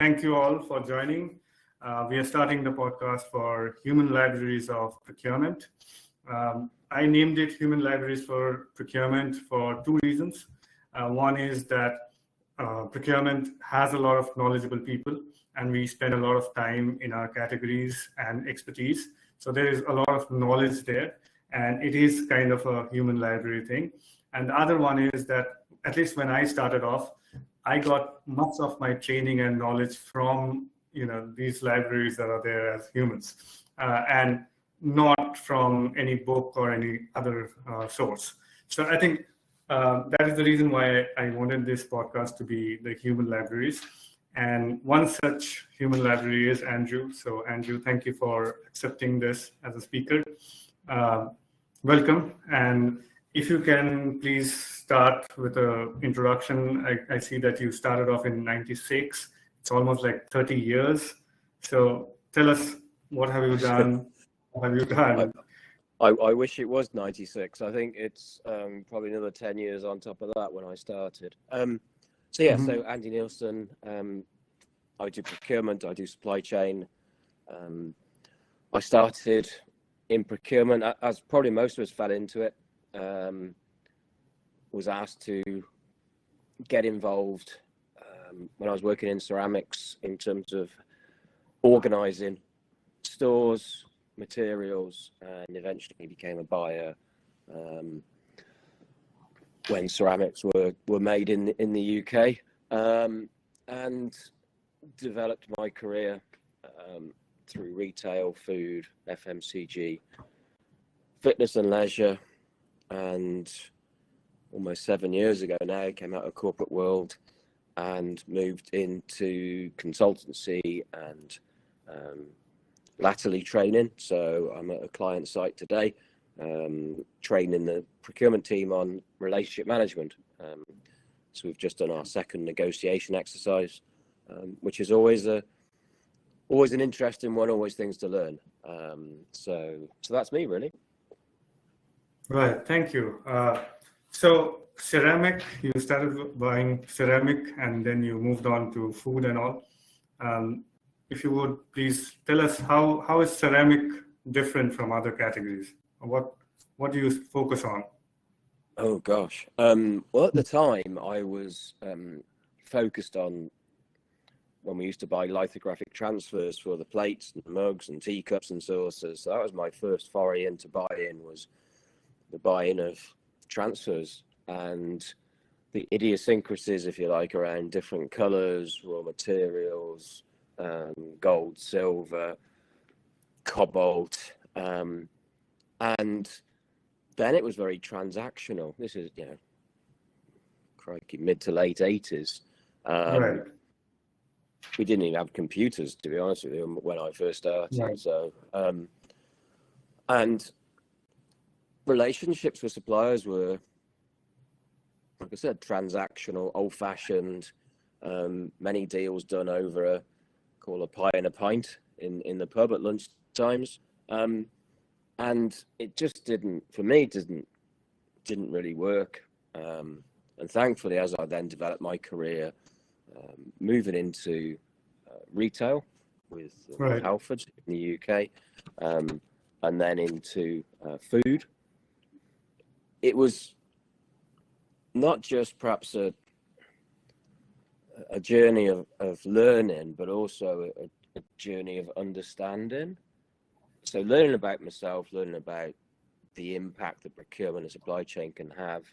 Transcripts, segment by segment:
Thank you all for joining. We are starting the podcast for Human Libraries of Procurement. I named it Human Libraries for Procurement for two reasons. One is that procurement has a lot of knowledgeable people, and we spend a lot of time in our categories and expertise. So there is a lot of knowledge there, and it is kind of a human library thing. And the other one is that, at least when I started off, I got much of my training and knowledge from these libraries that are there as humans, and not from any book or any other source. So I think that is the reason why I wanted this podcast to be the human libraries. And one such human library is Andrew. So Andrew, thank you for accepting this as a speaker. Welcome. And if you can please start with an introduction. I see that you started off in '96. It's almost like 30 years. So tell us, what have you done? What have you done? I wish it was 96. I think it's probably another 10 years on top of that when I started. So Andy Neilson, I do procurement, I do supply chain. I started in procurement, as probably most of us fell into it. Was asked to get involved when I was working in ceramics in terms of organising stores, materials, and eventually became a buyer when ceramics were made in the UK, and developed my career through retail, food, FMCG, fitness and leisure, and almost 7 years ago now came out of corporate world and moved into consultancy and latterly training. So I'm at a client site today, training the procurement team on relationship management. So we've just done our second negotiation exercise, which is always an interesting one, always things to learn. So that's me, really. Right, thank you. So ceramic, you started buying ceramic and then you moved on to food and all. If you would please tell us, how is ceramic different from other categories? What do you focus on? Oh gosh. Well, at the time I was focused on when we used to buy lithographic transfers for the plates and mugs and teacups and saucers. So that was my first foray into buy-in, was the buy-in of transfers and the idiosyncrasies, if you like, around different colours, raw materials, gold, silver, cobalt, and then it was very transactional. This is, crikey, mid to late 80s. Right. We didn't even have computers, to be honest with you, when I first started. Right. So, and relationships with suppliers were, like I said, transactional, old-fashioned. Many deals done over a pie and a pint in the pub at lunch times, and it just didn't really work. And thankfully, as I then developed my career, moving into retail with Right. Halfords in the UK, and then into food, it was not just perhaps a journey of learning, but also a journey of understanding. So learning about myself, learning about the impact that procurement and supply chain can have,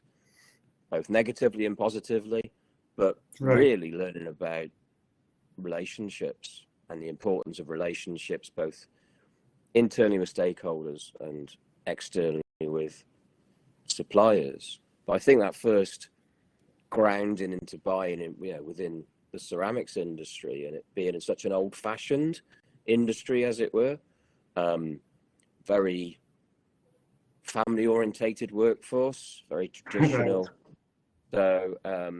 both negatively and positively, but really learning about relationships and the importance of relationships, both internally with stakeholders and externally with suppliers. But I think that first grounding into buying in, within the ceramics industry, and it being in such an old-fashioned industry, as it were, very family-orientated workforce, very traditional. So, I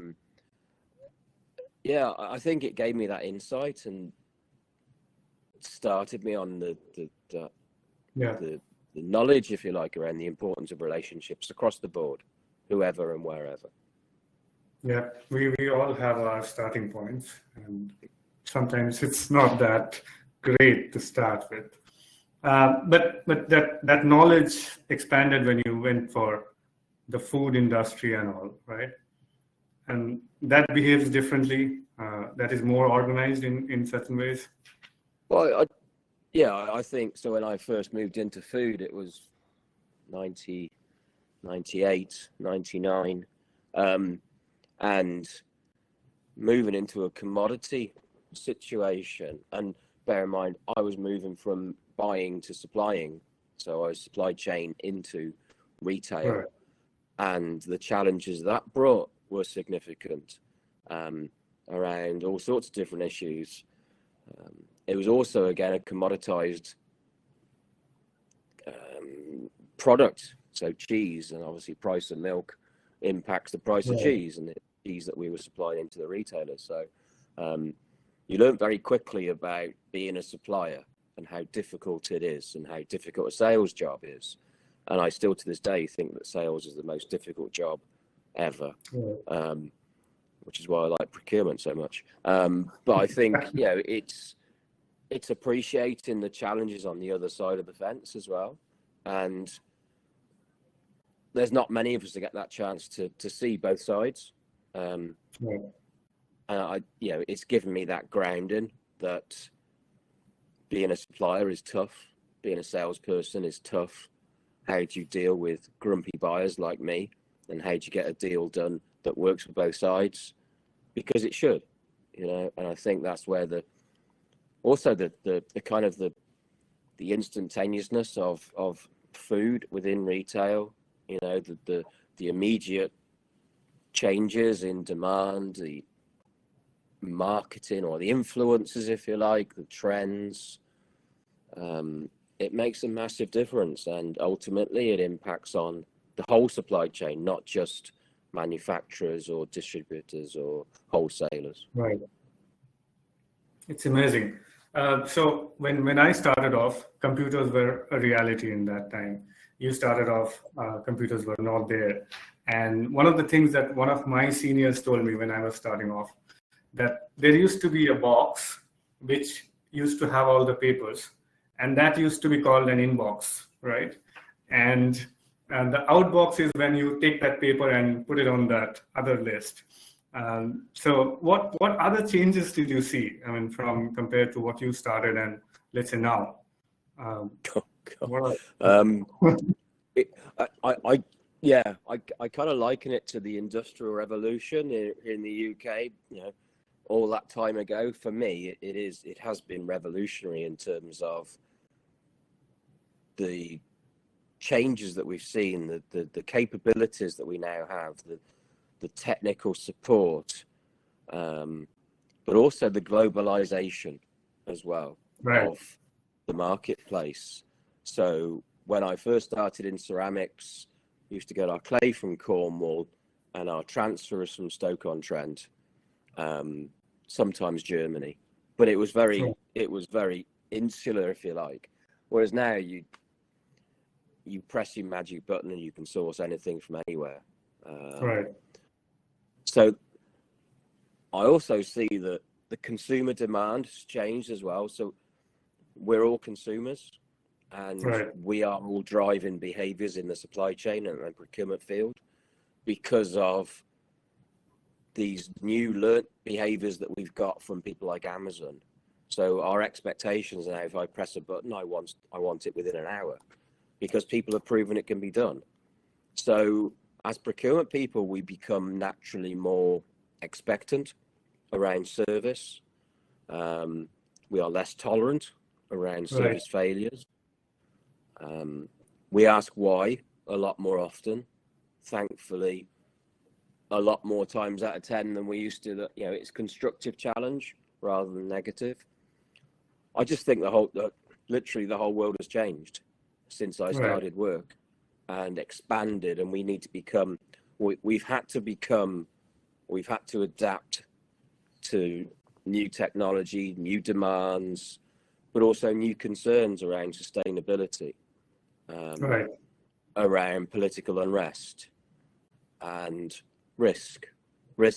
think it gave me that insight and started me on the knowledge, if you like, around the importance of relationships across the board, whoever and wherever. Yeah, we all have our starting points, and sometimes it's not that great to start with. But that knowledge expanded when you went for the food industry and all, right? And that behaves differently. That is more organized in certain ways. Well, I think so. When I first moved into food, it was 90, 98, 99. And moving into a commodity situation, and bear in mind, I was moving from buying to supplying. So I was supply chain into retail. Right. And the challenges that brought were significant around all sorts of different issues. It was also, again, a commoditized product. So cheese, and obviously price of milk impacts the price of cheese and the cheese that we were supplying into the retailers. So you learn very quickly about being a supplier and how difficult it is and how difficult a sales job is. And I still to this day think that sales is the most difficult job ever, which is why I like procurement so much. But I think, it's appreciating the challenges on the other side of the fence as well. And there's not many of us that get that chance to see both sides. And it's given me that grounding that being a supplier is tough, being a salesperson is tough. How do you deal with grumpy buyers like me, and how do you get a deal done that works for both sides? Because it should, and I think that's where the kind of the instantaneousness of food within retail, the immediate changes in demand, the marketing or the influences, if you like, the trends, it makes a massive difference, and ultimately it impacts on the whole supply chain, not just manufacturers or distributors or wholesalers. Right. It's amazing. So when I started off, computers were a reality in that time. You started off, computers were not there. And one of the things that one of my seniors told me when I was starting off, that there used to be a box which used to have all the papers, and that used to be called an inbox, right? And the outbox is when you take that paper and put it on that other list. So what other changes did you see? I mean, from compared to what you started and let's say now? I kind of liken it to the Industrial Revolution in the UK. All that time ago. For me, it has been revolutionary in terms of the changes that we've seen, the capabilities that we now have, the technical support, but also the globalization as well of the marketplace. So when I first started in ceramics, we used to get our clay from Cornwall and our transfers from Stoke-on-Trent, sometimes Germany, but it was very insular, if you like. Whereas now you press your magic button and you can source anything from anywhere. So I also see that the consumer demand has changed as well. So we're all consumers, and we are all driving behaviors in the supply chain and the procurement field because of these new learned behaviors that we've got from people like Amazon. So our expectations now, if I press a button, I want it within an hour, because people have proven it can be done. So as procurement people, we become naturally more expectant around service. We are less tolerant around service failures. We ask why a lot more often. Thankfully, a lot more times out of 10 than we used to. It's constructive challenge rather than negative. I just think literally the whole world has changed since I started work and expanded, and we need to become. We've had to adapt to new technology, new demands, but also new concerns around sustainability, around political unrest, and risk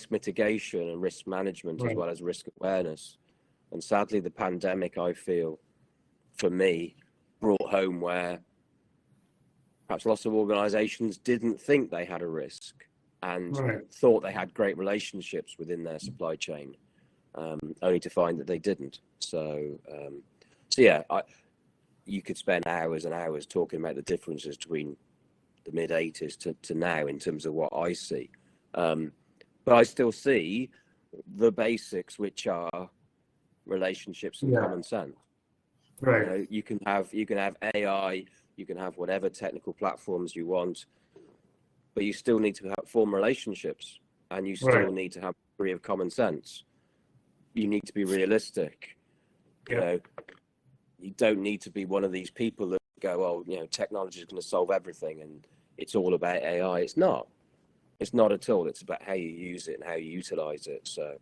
mitigation and risk management, as well as risk awareness. And sadly, the pandemic, I feel, for me, brought home where perhaps lots of organizations didn't think they had a risk and thought they had great relationships within their supply chain, only to find that they didn't. So yeah, you could spend hours and hours talking about the differences between the mid-'80s to now in terms of what I see. But I still see the basics, which are relationships and common sense. Right. You know, you can have AI, you can have whatever technical platforms you want, but you still need to form relationships, and you still need to have a degree of common sense. You need to be realistic. You know, you don't need to be one of these people that go, oh, you know, technology is going to solve everything and it's all about AI. It's not. It's not at all. It's about how you use it and how you utilize it. So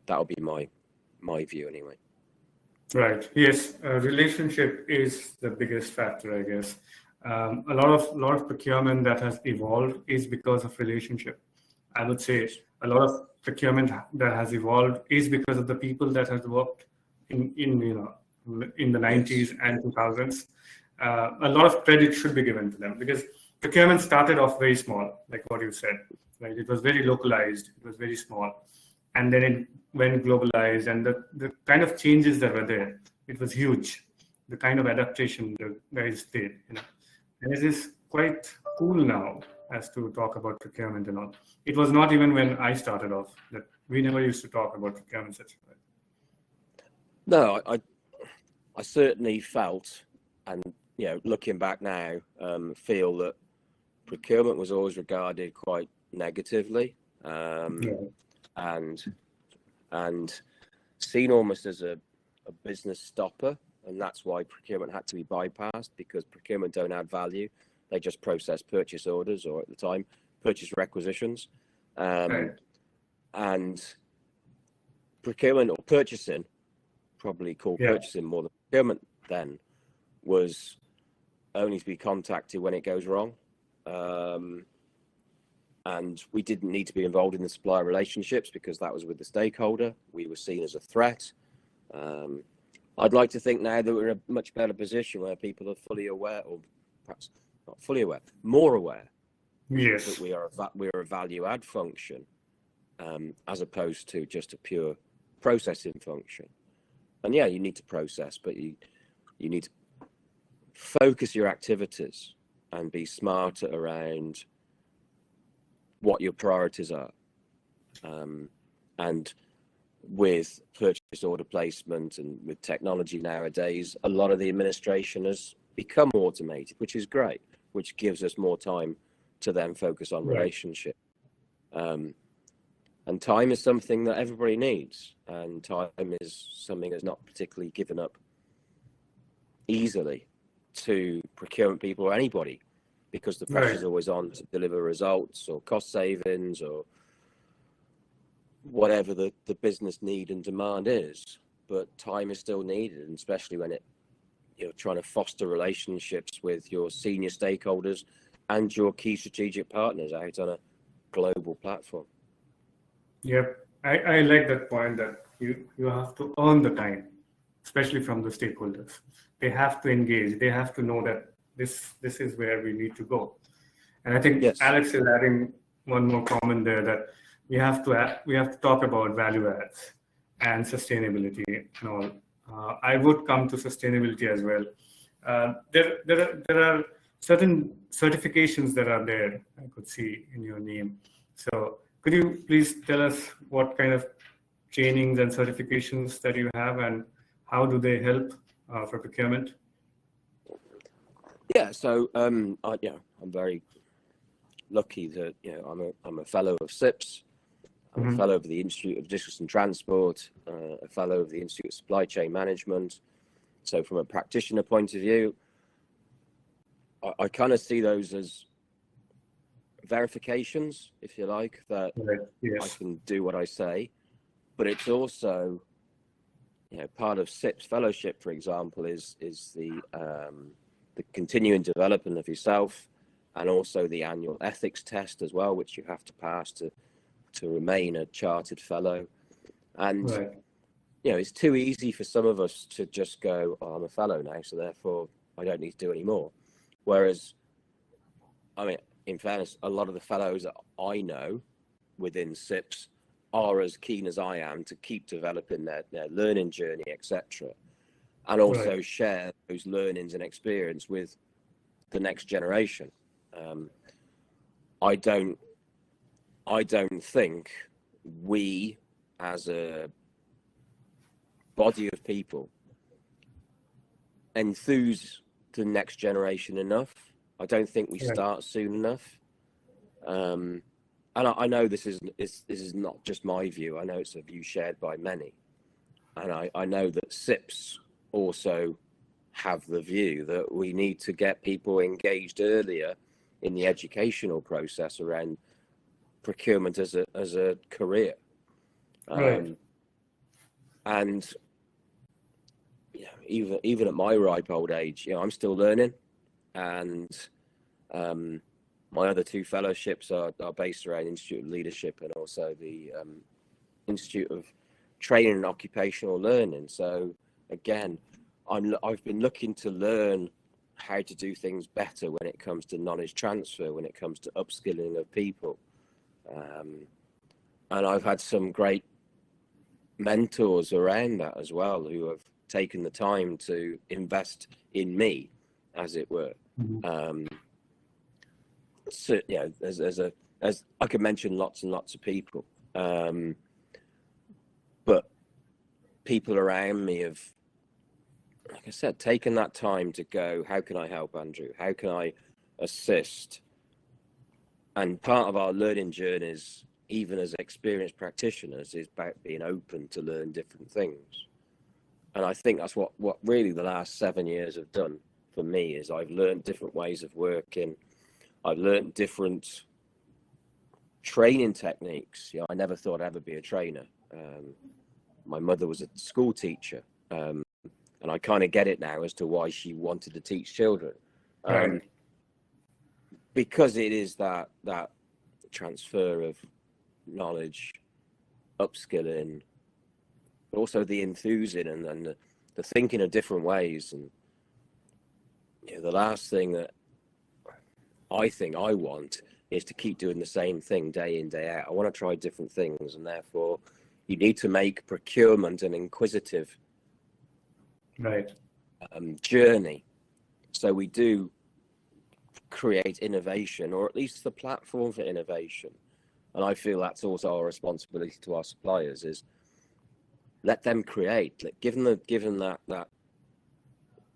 that'll be my view anyway. Right. Yes. Relationship is the biggest factor, I guess. A lot of procurement that has evolved is because of relationship. I would say a lot of procurement that has evolved is because of the people that has worked in the 90s and 2000s. A lot of credit should be given to them because procurement started off very small, like what you said. Right? It was very localized. It was very small. And then it went globalized, and the kind of changes that were there, it was huge. The kind of adaptation the guys did, and it is quite cool now as to talk about procurement and all. It was not even when I started off that we never used to talk about procurement such a way. No, I certainly felt, and looking back now, feel that procurement was always regarded quite negatively. And seen almost as a business stopper, and that's why procurement had to be bypassed, because procurement don't add value. They just process purchase orders, or at the time, purchase requisitions. And procurement, or purchasing, probably called purchasing more than procurement then, was only to be contacted when it goes wrong. And we didn't need to be involved in the supplier relationships because that was with the stakeholder. We were seen as a threat. I'd like to think now that we're in a much better position where people are fully aware, or perhaps not fully aware, more aware. Yes. That we're a value add function, as opposed to just a pure processing function. And yeah, you need to process, but you need to focus your activities and be smarter around what your priorities are. And with purchase order placement and with technology nowadays, a lot of the administration has become automated, which is great, which gives us more time to then focus on relationship. And time is something that everybody needs, and time is something that's not particularly given up easily to procurement people or anybody, because the pressure is always on to deliver results or cost savings or whatever the business need and demand is. But time is still needed, and especially when you're trying to foster relationships with your senior stakeholders and your key strategic partners out on a global platform. Yep. I like that point that you have to earn the time, especially from the stakeholders. They have to engage. They have to know that this is where we need to go. And I think Alex is adding one more comment there, that we have to talk about value adds and sustainability and all. I would come to sustainability as well. There are certain certifications that are there, I could see in your name. So could you please tell us what kind of trainings and certifications that you have, and how do they help for procurement? Yeah, so I'm very lucky that I'm a fellow of FCIPS. I'm a fellow of the Institute of Logistics and Transport, a fellow of the Institute of Supply Chain Management. So from a practitioner point of view, I kind of see those as verifications, if you like, that I can do what I say. But it's also, part of FCIPS fellowship, for example, is the continuing development of yourself, and also the annual ethics test as well, which you have to pass to remain a chartered fellow. And it's too easy for some of us to just go, oh, I'm a fellow now, so therefore I don't need to do any more. Whereas, I mean, in fairness, a lot of the fellows that I know within FCIPS are as keen as I am to keep developing their learning journey, etc., and also share those learnings and experience with the next generation. I don't think we, as a body of people, enthuse the next generation enough. I don't think we start soon enough. And I know this is not just my view. I know it's a view shared by many. And I know that FCIPS also have the view that we need to get people engaged earlier in the educational process around procurement as a career. And even at my ripe old age, I'm still learning, and my other two fellowships are based around Institute of Leadership and also the Institute of Training and Occupational Learning. So again, I've been looking to learn how to do things better when it comes to knowledge transfer, when it comes to upskilling of people. And I've had some great mentors around that as well, who have taken the time to invest in me, as it were. So, as I could mention lots and lots of people, but people around me have, like I said, taken that time to go, how can I help Andrew? How can I assist? And part of our learning journeys, even as experienced practitioners, is about being open to learn different things. And I think that's what really the last 7 years have done for me, is I've learned different ways of working. I've learned different training techniques. I never thought I'd ever be a trainer. My mother was a school teacher. And I kind of get it now as to why she wanted to teach children. Because it is that transfer of knowledge, upskilling, but also the enthusing and the thinking of different ways. And the last thing that I think I want is to keep doing the same thing day in, day out. I want to try different things, and therefore you need to make procurement an inquisitive journey. So we do create innovation, or at least the platform for innovation. And I feel that's also our responsibility to our suppliers, is let them create, given that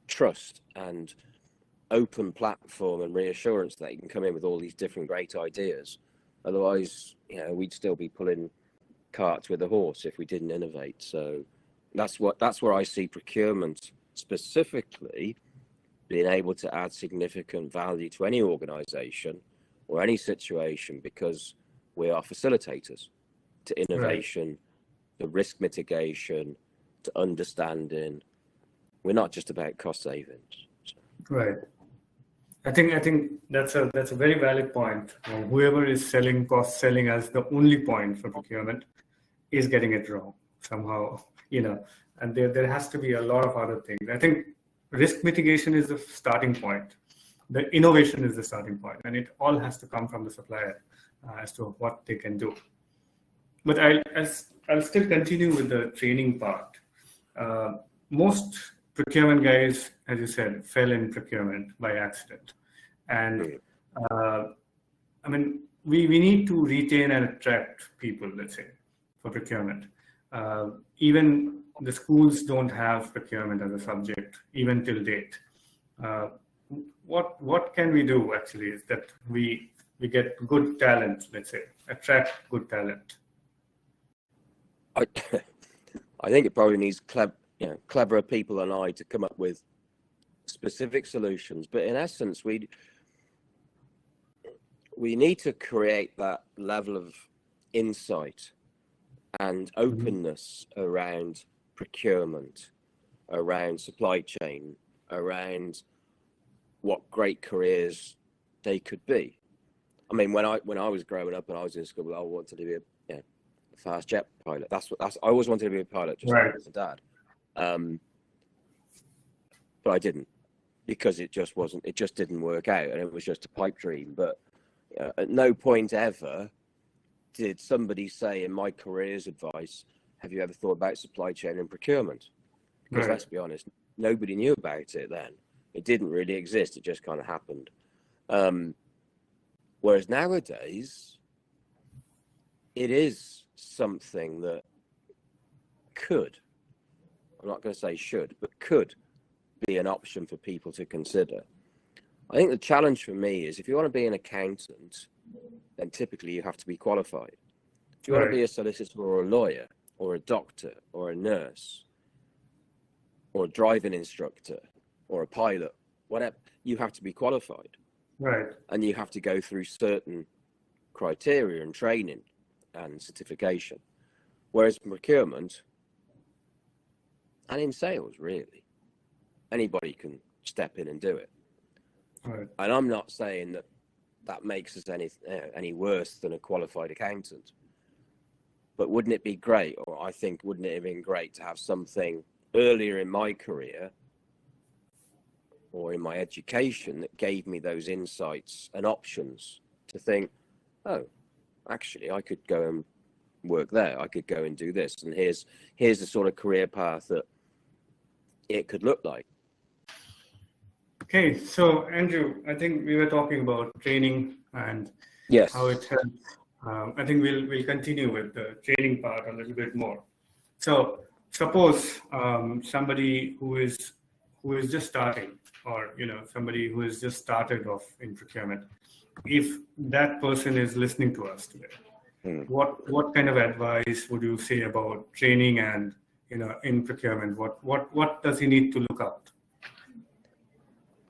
trust and open platform and reassurance that you can come in with all these different great ideas. Otherwise, we'd still be pulling carts with a horse if we didn't innovate. So that's where I see procurement specifically being able to add significant value to any organization or any situation, because we are facilitators to innovation, to risk mitigation, to understanding. We're not just about cost savings. Right. I think that's a very valid point. Whoever is selling cost selling as the only point for procurement is getting it wrong somehow, and there has to be a lot of other things. I think risk mitigation is the starting point. The innovation is the starting point, and it all has to come from the supplier as to what they can do. But I'll still continue with the training part. Most procurement guys, as you said, fell in procurement by accident. And we need to retain and attract people, let's say, for procurement. Even the schools don't have procurement as a subject, even till date. What can we do actually is that we get good talent, let's say, attract good talent? I think it probably needs cleverer people than I to come up with specific solutions. But in essence, we need to create that level of insight and openness around procurement, around supply chain, around what great careers they could be. I mean, when I was growing up and I was in school, I wanted to be fast jet pilot. That's I always wanted to be a pilot, just like my dad. But I didn't, because it just didn't work out, and it was just a pipe dream. But at no point ever did somebody say in my career's advice, have you ever thought about supply chain and procurement? Because let's be honest, nobody knew about it then. It didn't really exist. It just kind of happened. Whereas nowadays, it is something that could, I'm not going to say should, but could be an option for people to consider. I think the challenge for me is, if you want to be an accountant, then typically you have to be qualified. If you want to be a solicitor or a lawyer or a doctor or a nurse or a driving instructor or a pilot, whatever, you have to be qualified. And you have to go through certain criteria and training and certification. Whereas in procurement and in sales, really, anybody can step in and do it. And I'm not saying that makes us any worse than a qualified accountant. But wouldn't it be great, or I think, wouldn't it have been great to have something earlier in my career or in my education that gave me those insights and options to think, oh, actually, I could go and work there. I could go and do this. And here's the sort of career path that it could look like. Okay, so Andrew, I think we were talking about training and how it helps. I think we'll continue with the training part a little bit more. So suppose somebody who is just starting, or somebody who has just started off in procurement, if that person is listening to us today, what kind of advice would you say about training and in procurement? What does he need to look out?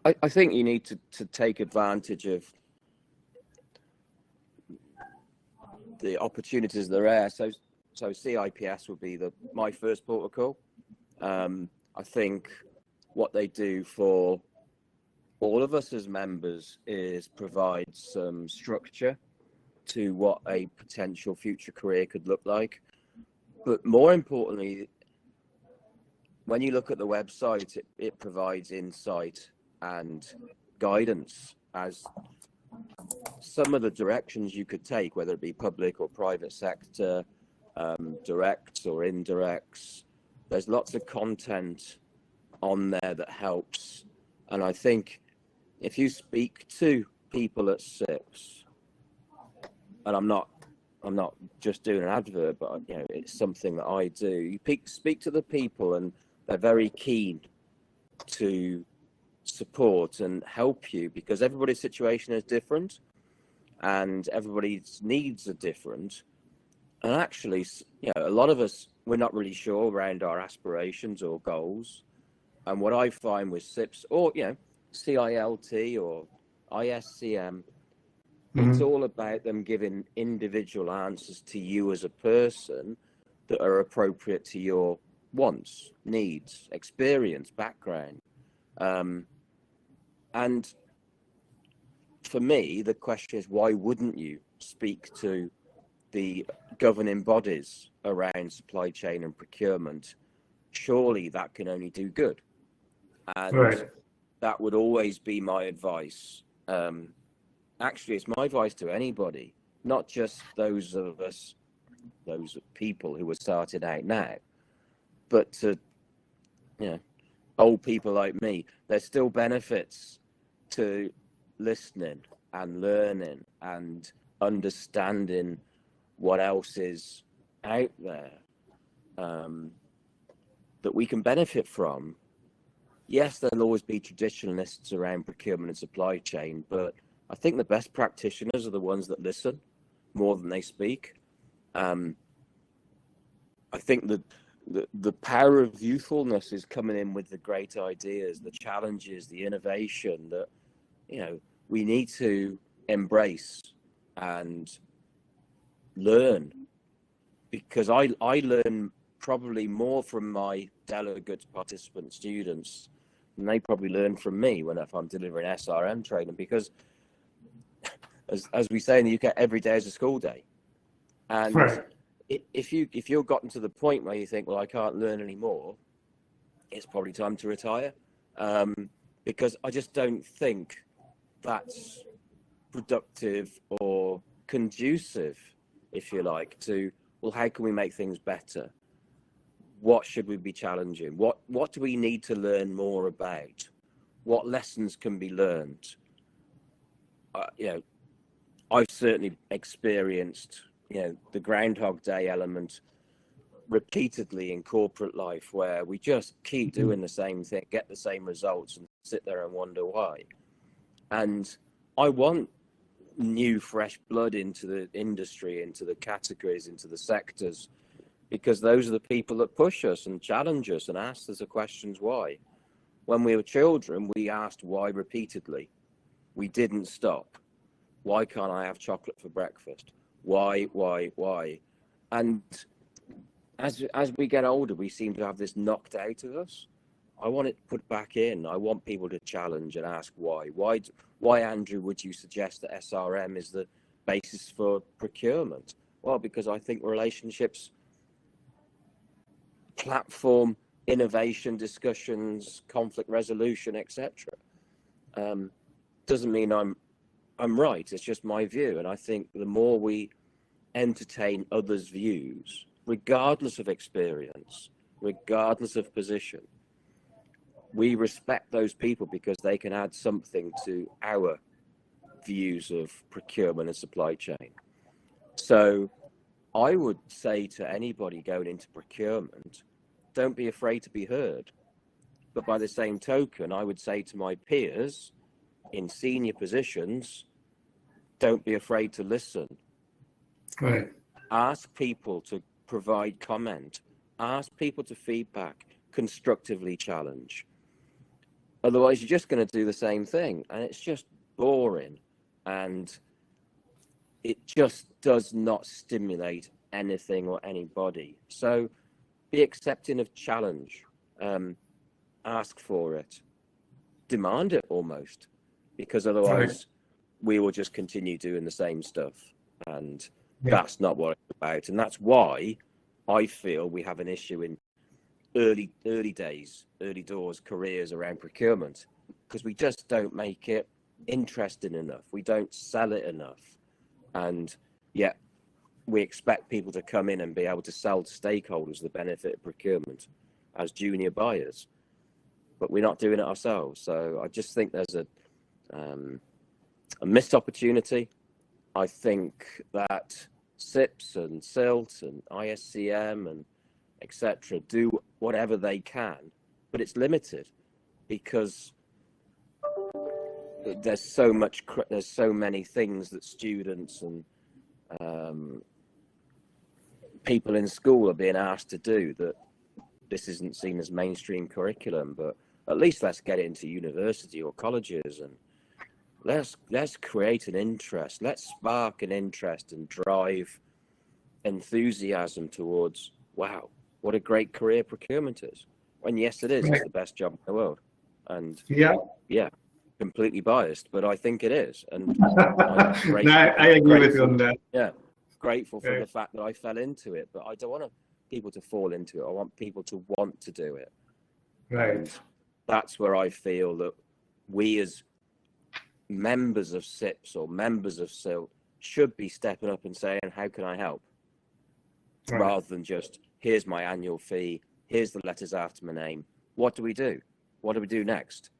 I think you need to take advantage of the opportunities that are there. So CIPS would be my first port of call. I think what they do for all of us as members is provide some structure to what a potential future career could look like. But more importantly, when you look at the website, it provides insight and guidance as some of the directions you could take, whether it be public or private sector, directs or indirects. There's lots of content on there that helps. And I think if you speak to people at FCIPS, and I'm not just doing an advert, but it's something that I do. You speak to the people, and they're very keen to support and help you, because everybody's situation is different and everybody's needs are different. And actually, a lot of us, we're not really sure around our aspirations or goals. And what I find with FCIPS or CILT or ISCM, it's all about them giving individual answers to you as a person that are appropriate to your wants, needs, experience, background. And for me, the question is, why wouldn't you speak to the governing bodies around supply chain and procurement? Surely that can only do good. And that would always be my advice. Actually, it's my advice to anybody, not just those people who are starting out now, but to, old people like me. There's still benefits to listening and learning and understanding what else is out there that we can benefit from. Yes, there'll always be traditionalists around procurement and supply chain, but I think the best practitioners are the ones that listen more than they speak. I think that the power of youthfulness is coming in with the great ideas, the challenges, the innovation that, we need to embrace and learn. Because I learn probably more from my delegates, participants, students, than they probably learn from me if I'm delivering SRM training, because as we say in the UK, every day is a school day. And if you've gotten to the point where you think, well, I can't learn anymore, it's probably time to retire, because I just don't think that's productive or conducive, if you like, to, well, how can we make things better? What should we be challenging? What do we need to learn more about? What lessons can be learned? I've certainly experienced, the Groundhog Day element repeatedly in corporate life, where we just keep doing the same thing, get the same results, and sit there and wonder why. And I want new, fresh blood into the industry, into the categories, into the sectors, because those are the people that push us and challenge us and ask us the questions why. When we were children, we asked why repeatedly. We didn't stop. Why can't I have chocolate for breakfast? Why? And as we get older, we seem to have this knocked out of us. I want it put back in. I want people to challenge and ask why. Why, Andrew, would you suggest that SRM is the basis for procurement? Well, because I think relationships, platform, innovation, discussions, conflict resolution, etc. Doesn't mean I'm right. It's just my view. And I think the more we entertain others' views, regardless of experience, regardless of position, we respect those people because they can add something to our views of procurement and supply chain. So I would say to anybody going into procurement, don't be afraid to be heard. But by the same token, I would say to my peers in senior positions, don't be afraid to listen. Right. Ask people to provide comment. Ask people to feedback, constructively challenge. Otherwise, you're just going to do the same thing, and it's just boring, and it just does not stimulate anything or anybody. So be accepting of challenge. Ask for it. Demand it almost, because otherwise we will just continue doing the same stuff, and that's not what it's about. And that's why I feel we have an issue in early days, early doors careers around procurement, because we just don't make it interesting enough. We don't sell it enough. And yet we expect people to come in and be able to sell to stakeholders the benefit of procurement as junior buyers, but we're not doing it ourselves. So I just think there's a missed opportunity. I think that FCIPS and FSCM and FISCM and etc. do whatever they can, but it's limited because there's so many things that students and people in school are being asked to do that this isn't seen as mainstream curriculum. But at least let's get it into university or colleges, and let's create an interest. Let's spark an interest and drive enthusiasm towards, wow, what a great career procurement is. And yes, it is. It's the best job in the world. And yeah, completely biased, but I think it is. And I agree with you on that. Yeah, grateful for the fact that I fell into it, but I don't want people to fall into it. I want people to want to do it. Right. And that's where I feel that we as members of FCIPS or members of FSCILT should be stepping up and saying, how can I help? Right. Rather than just, here's my annual fee, here's the letters after my name. What do we do? What do we do next?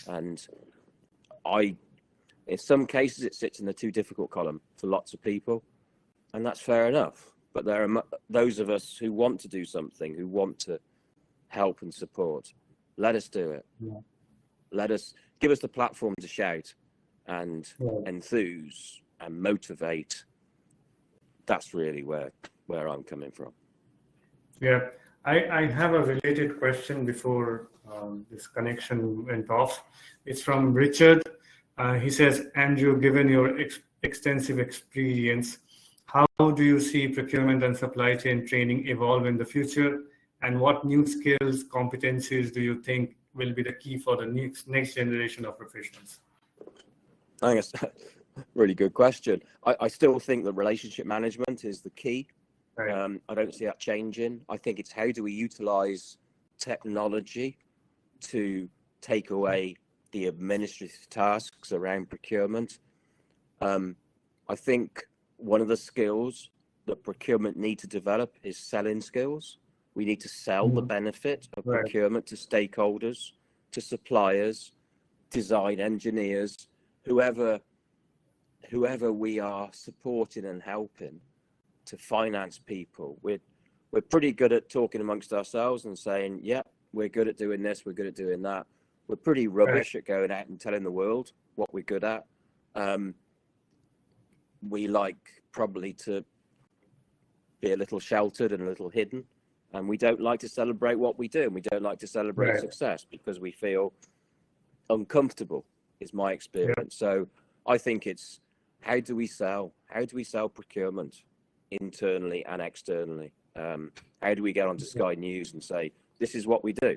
And in some cases, it sits in the too difficult column for lots of people, and that's fair enough. But there are those of us who want to do something, who want to help and support. Let us do it. Yeah. Give us the platform to shout and enthuse and motivate. That's really where I'm coming from. Yeah, I have a related question before this connection went off. It's from Richard. He says, Andrew, given your extensive experience, how do you see procurement and supply chain training evolve in the future? And what new skills, competencies do you think will be the key for the next generation of professionals? I think it's a really good question. I still think that relationship management is the key. Right. I don't see that changing. I think it's how do we utilize technology to take away the administrative tasks around procurement. I think one of the skills that procurement need to develop is selling skills. We need to sell the benefit of Right. procurement to stakeholders, to suppliers, design engineers, whoever we are supporting and helping to finance people. We're pretty good at talking amongst ourselves and saying, yeah, we're good at doing this, we're good at doing that. We're pretty rubbish at going out and telling the world what we're good at. We like probably to be a little sheltered and a little hidden, and we don't like to celebrate what we do, and we don't like to celebrate success because we feel uncomfortable, is my experience. So I think it's how do we sell procurement internally and externally? How do we get onto Sky News and say this is what we do?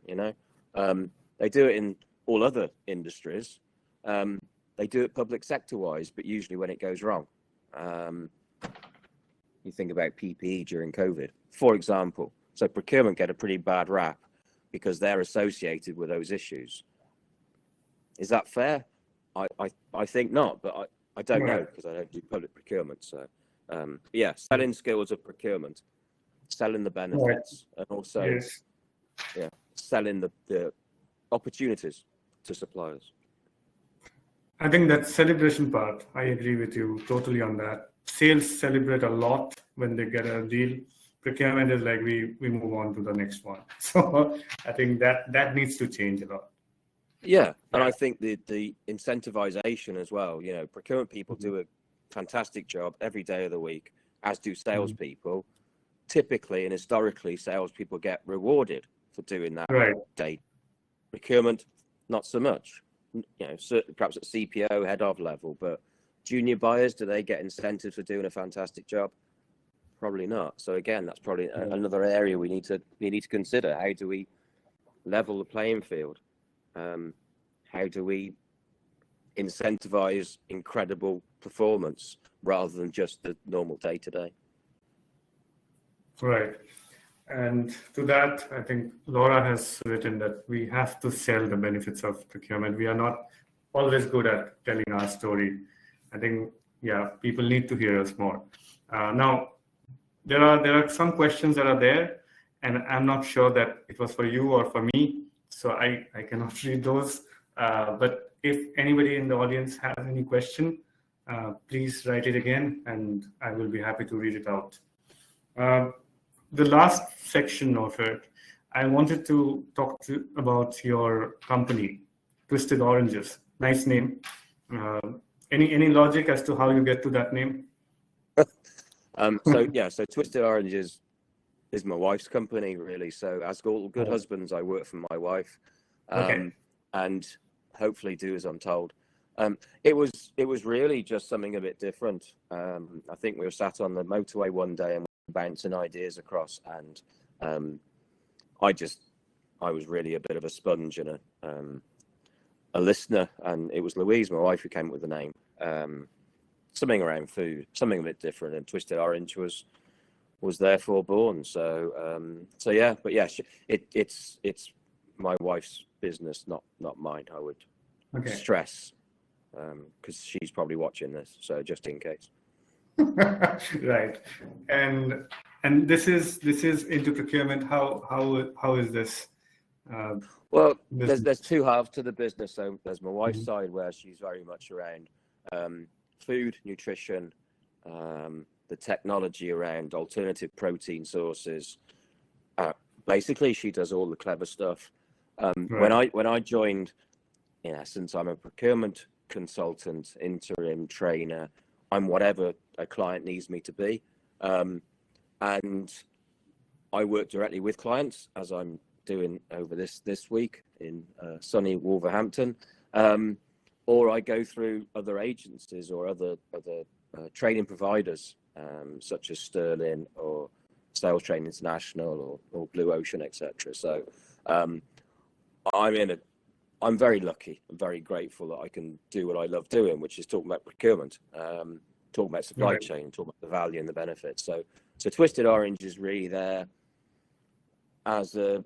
They do it in all other industries. They do it public sector wise, but usually when it goes wrong. You think about PPE during COVID, for example. So procurement get a pretty bad rap because they're associated with those issues. Is that fair? I think not, but I don't know because I don't do public procurement. So selling skills of procurement, selling the benefits, and also selling the opportunities to suppliers. I think that celebration part, I agree with you totally on that. Sales celebrate a lot when they get a deal. Procurement is like we move on to the next one. So I think that needs to change a lot. Yeah, and I think the incentivization as well. Procurement people do a fantastic job every day of the week, as do salespeople. Typically and historically, salespeople get rewarded for doing that day. Procurement, not so much. Certainly perhaps at CPO head of level, but junior buyers, do they get incentives for doing a fantastic job? Probably not. So again, that's probably another area we need to consider. How do we level the playing field? How do we incentivize incredible performance rather than just the normal day to day? Right. And to that, I think Laura has written that we have to sell the benefits of procurement. We are not always good at telling our story. I think, people need to hear us more. Now, there are some questions that are there, and I'm not sure that it was for you or for me, so I cannot read those. But if anybody in the audience has any question, please write it again, and I will be happy to read it out. The last section of it, I wanted to talk about your company, Twisted Oranges. Nice name. Any logic as to how you get to that name? So Twisted Oranges is my wife's company, really. So as all good husbands, I work for my wife, and hopefully do as I'm told. It was really just something a bit different. I think we were sat on the motorway one day and bouncing ideas across, and I was really a bit of a sponge and a listener, and it was Louise, my wife, who came up with the name. Something around food, something a bit different, and Twisted Orange was therefore born. It's my wife's business, not mine. I would stress, because she's probably watching this, so just in case. Right, and this is into procurement. How is this? Well, there's two halves to the business. So there's my wife's side, where she's very much around food, nutrition, the technology around alternative protein sources. Basically, she does all the clever stuff. When I joined, in essence, I'm a procurement consultant, interim trainer. I'm whatever a client needs me to be, and I work directly with clients, as I'm doing over this week in sunny Wolverhampton, or I go through other agencies or other training providers, such as Sterling or Sales Train International or Blue Ocean, etc. So I'm very lucky and very grateful that I can do what I love doing, which is talking about procurement. talk about supply chain, talk about the value and the benefits. So Twisted Orange is really there as a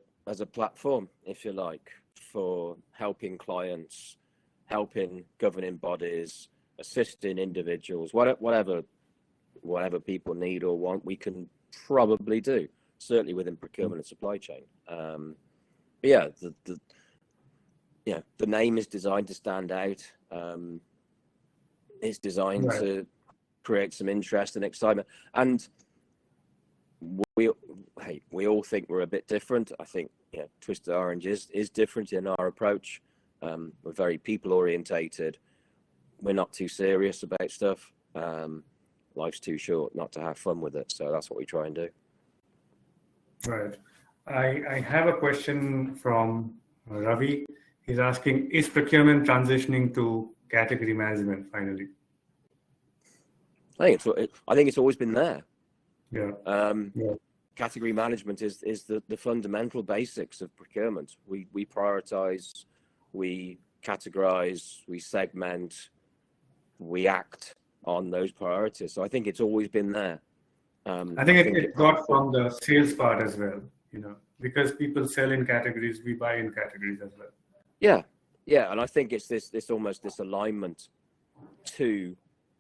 platform, if you like, for helping clients, helping governing bodies, assisting individuals, whatever people need or want, we can probably do, certainly within procurement and supply chain. The name is designed to stand out. It's designed to create some interest and excitement, and we all think we're a bit different. I think Twisted Orange is different in our approach. We're very people orientated. We're not too serious about stuff. Life's too short not to have fun with it, so that's what we try and do. Right. I have a question from Ravi. He's asking, is procurement transitioning to category management finally? I think it's always been there. Yeah. Category management is the fundamental basics of procurement. We prioritize, we categorize, we segment, we act on those priorities. So I think it's always been there. I think it got from the sales part as well, because people sell in categories, we buy in categories as well. Yeah, and I think it's this almost this alignment to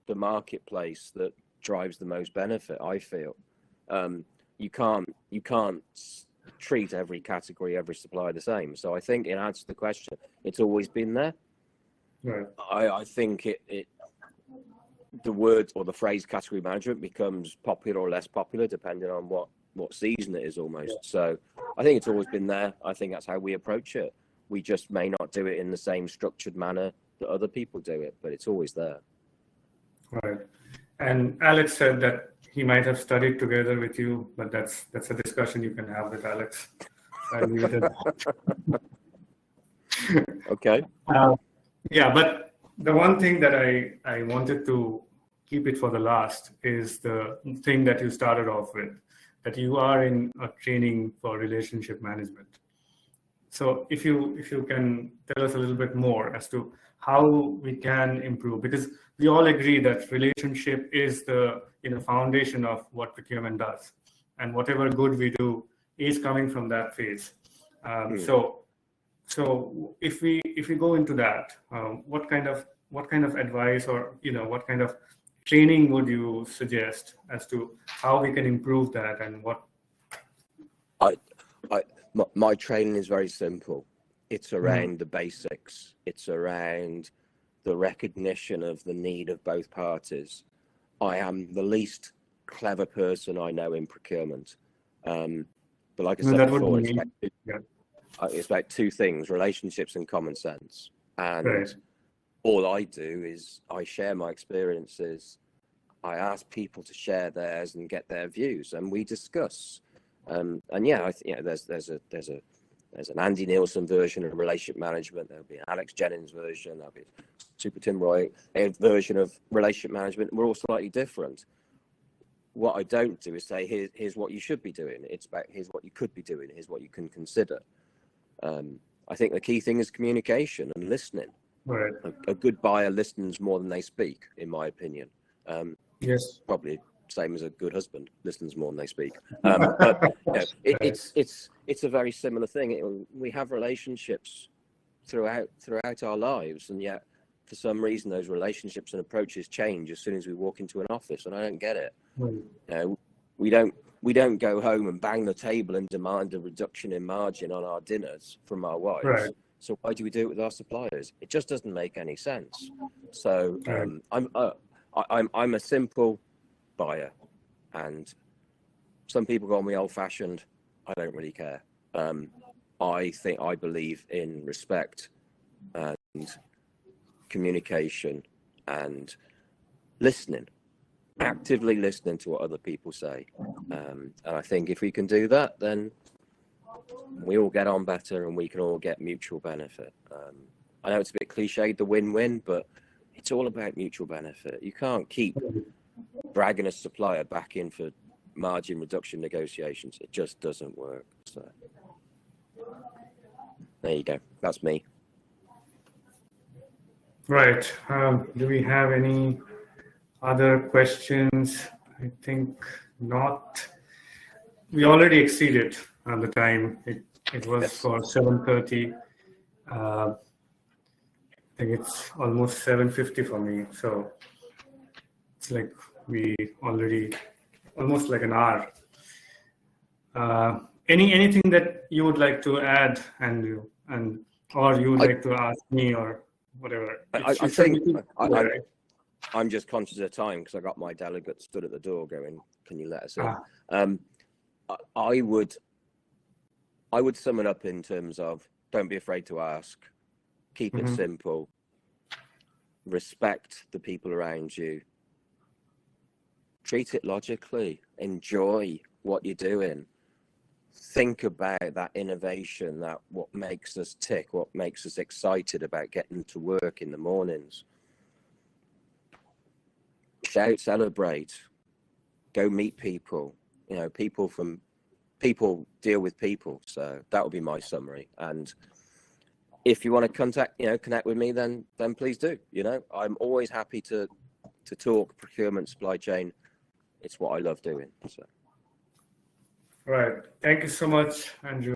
the marketplace that drives the most benefit. I feel you can't treat every category, every supplier the same. So I think in answer to the question, it's always been there. Right. I think the word or the phrase category management becomes popular or less popular depending on what season it is almost. Yeah. So I think it's always been there. I think that's how we approach it. We just may not do it in the same structured manner that other people do it, but it's always there. Right. And Alex said that he might have studied together with you, but that's a discussion you can have with Alex. I'll leave it at that. Okay. But the one thing that I wanted to keep it for the last is the thing that you started off with, that you are in a training for relationship management. So if you can tell us a little bit more as to how we can improve, because we all agree that relationship is the foundation of what procurement does, and whatever good we do is coming from that phase. So if we go into that, what kind of advice or what kind of training would you suggest as to how we can improve that, and what? My training is very simple. It's around the basics. It's around the recognition of the need of both parties. I am the least clever person I know in procurement. But like I said before, it's about two things: relationships and common sense. And all I do is I share my experiences. I ask people to share theirs and get their views, and we discuss. There's an Andy Neilson version of relationship management. There'll be an Alex Jennings version. There'll be a Super Tim Roy version of relationship management. We're all slightly different. What I don't do is say, here's what you should be doing. It's about here's what you could be doing. Here's what you can consider. I think the key thing is communication and listening. Right. A good buyer listens more than they speak, in my opinion. Yes. Probably same as a good husband, listens more than they speak. But it's a very similar thing. We have relationships throughout our lives, and yet for some reason those relationships and approaches change as soon as we walk into an office, and I don't get it. We don't go home and bang the table and demand a reduction in margin on our dinners from our wives. Right. So why do we do it with our suppliers? It just doesn't make any sense. So I'm a simple buyer, and some people call me old-fashioned. I don't really care. I believe in respect and communication and listening, actively listening to what other people say. And I think if we can do that, then we all get on better and we can all get mutual benefit. I know it's a bit cliched, the win-win, but it's all about mutual benefit. You can't keep dragging a supplier back in for margin reduction negotiations. It just doesn't work. So there you go. That's me. Right. Do we have any Other questions? I think not. We already exceeded on the time. It was Yes. for 7:30. I think it's almost 7:50 for me. So it's like we already almost like an hour. Anything that you would like to add, Andrew, or you would like to ask me or whatever? I'm just conscious of time because I got my delegate stood at the door going, "Can you let us in?" I would sum it up in terms of don't be afraid to ask, keep it simple, respect the people around you, treat it logically, enjoy what you're doing, think about that innovation, that what makes us tick, what makes us excited about getting to work in the mornings. Shout, celebrate, go meet people. You know, people deal with people. So that would be my summary. And if you want to connect with me, then please do. You know, I'm always happy to talk procurement, supply chain. It's what I love doing. So. Right. Thank you so much, Andrew.